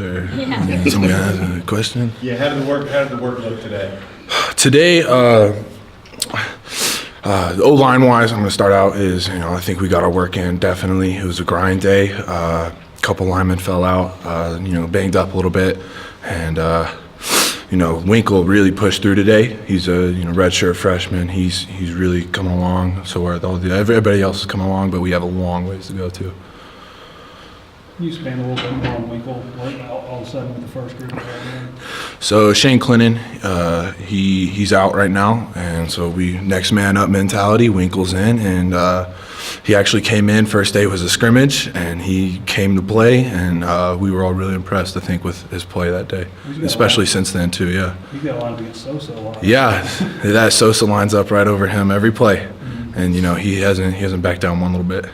or somebody has a question? Yeah, how did the work look today? Today, O-line wise, I'm going to start out is, I think we got our work in, definitely. It was a grind day. A couple linemen fell out, banged up a little bit. And, Winkle really pushed through today. He's a, redshirt freshman. He's really coming along. So everybody else is coming along, but we have a long ways to go, too. Can you expand a little bit more on Winkle, all of a sudden with the first group? So Shane Clinton, he's out right now, and so we next man up mentality. Winkle's in, and he actually came in. First day was a scrimmage, and he came to play, and we were all really impressed, I think, with his play that day, especially since then too. Yeah. You got a line against Sosa a lot. Yeah, that Sosa lines up right over him every play, and he hasn't backed down one little bit.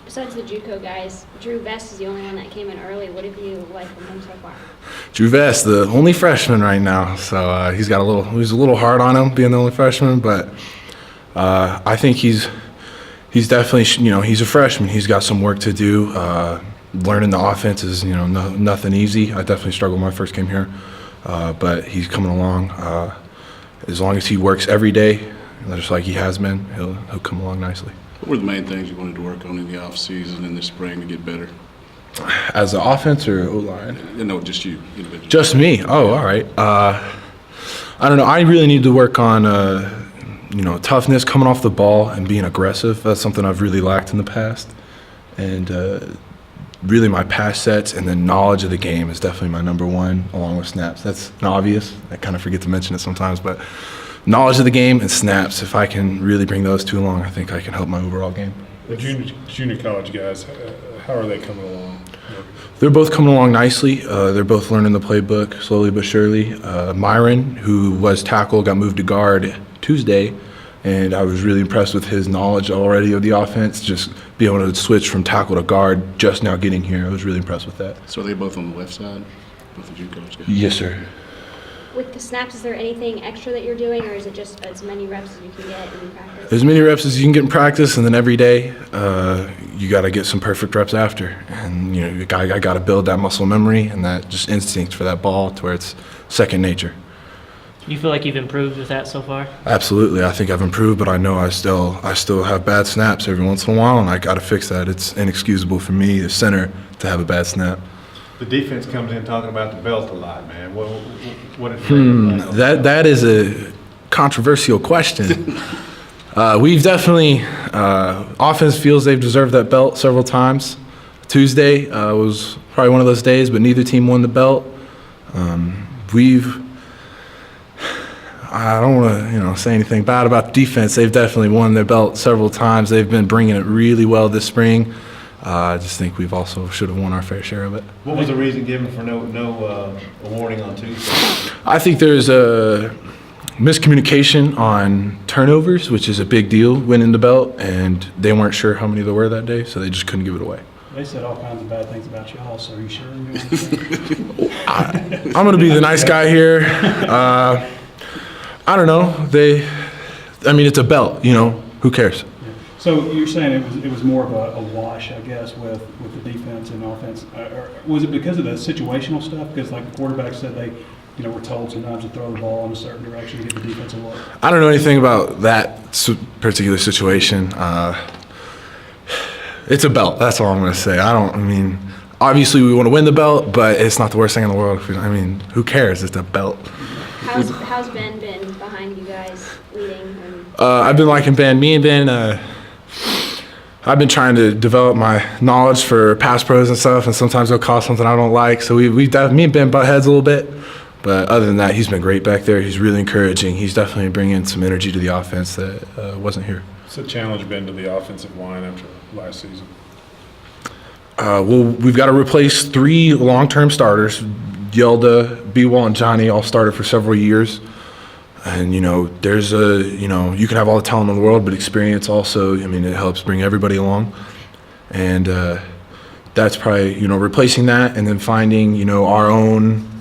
Besides the JUCO guys, Drew Vest is the only one that came in early. What have you liked from him so far? Drew Vest, the only freshman right now, so he's a little hard on him being the only freshman, but I think he's definitely, he's a freshman. He's got some work to do. Learning the offense is, nothing easy. I definitely struggled when I first came here, but he's coming along. As long as he works every day, just like he has been, he'll come along nicely. What were the main things you wanted to work on in the off season and this spring to get better? As an offense or O-line? No, just you individually. Just me? Oh, all right. I don't know. I really need to work on, toughness, coming off the ball, and being aggressive. That's something I've really lacked in the past. And really my pass sets and then knowledge of the game is definitely my number one, along with snaps. That's obvious. I kind of forget to mention it sometimes, but knowledge of the game and snaps, if I can really bring those two along, I think I can help my overall game. The junior college guys, how are they coming along? They're both coming along nicely. They're both learning the playbook slowly but surely. Myron, who was tackle, got moved to guard Tuesday, and I was really impressed with his knowledge already of the offense, just being able to switch from tackle to guard just now getting here. I was really impressed with that. So are they both on the left side, both the junior college guys? Yes, sir. With the snaps, is there anything extra that you're doing, or is it just as many reps as you can get in practice? As many reps as you can get in practice, and then every day you got to get some perfect reps after. And I got to build that muscle memory and that just instinct for that ball to where it's second nature. You feel like you've improved with that so far? Absolutely, I think I've improved, but I know I still have bad snaps every once in a while, and I got to fix that. It's inexcusable for me, the center, to have a bad snap. The defense comes in talking about the belt a lot, man. What is that is a controversial question. We've definitely offense feels they've deserved that belt several times. Tuesday was probably one of those days, but neither team won the belt. I don't want to say anything bad about the defense. They've definitely won their belt several times. They've been bringing it really well this spring. I just think we've also should have won our fair share of it. What was the reason given for no awarding on Tuesday? I think there's a miscommunication on turnovers, which is a big deal winning the belt, and they weren't sure how many there were that day, so they just couldn't give it away. They said all kinds of bad things about y'all, so are you sure? I'm going to be the nice guy here. I don't know. It's a belt, who cares? So you're saying it was more of a wash, I guess, with the defense and offense. Or was it because of the situational stuff? Because like the quarterback said they were told sometimes to throw the ball in a certain direction to get the defensive look. I don't know anything about that particular situation. It's a belt. That's all I'm going to say. Obviously we want to win the belt, but it's not the worst thing in the world. Who cares? It's a belt. How's Ben been behind you guys leading? I've been liking Ben. Me and Ben, I've been trying to develop my knowledge for pass pros and stuff, and sometimes they'll call something I don't like. So me and Ben butt heads a little bit. But other than that, he's been great back there. He's really encouraging. He's definitely bringing some energy to the offense that wasn't here. What's the challenge been to the offensive line after last season? We've got to replace 3 long-term starters. Yelda, B-Wall, and Johnny all started for several years. And, there's you can have all the talent in the world, but experience also, it helps bring everybody along. And that's probably, replacing that and then finding,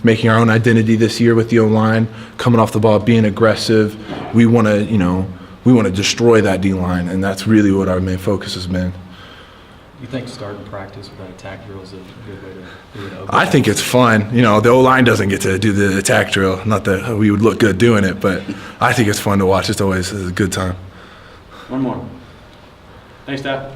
making our own identity this year with the O-line, coming off the ball, being aggressive. We want to destroy that D-line, and that's really what our main focus has been. You think starting practice with that attack drill is a good way to do it? I think it's fun. You know, the O-line doesn't get to do the attack drill. Not that we would look good doing it, but I think it's fun to watch. It's always a good time. One more. Thanks, Ty.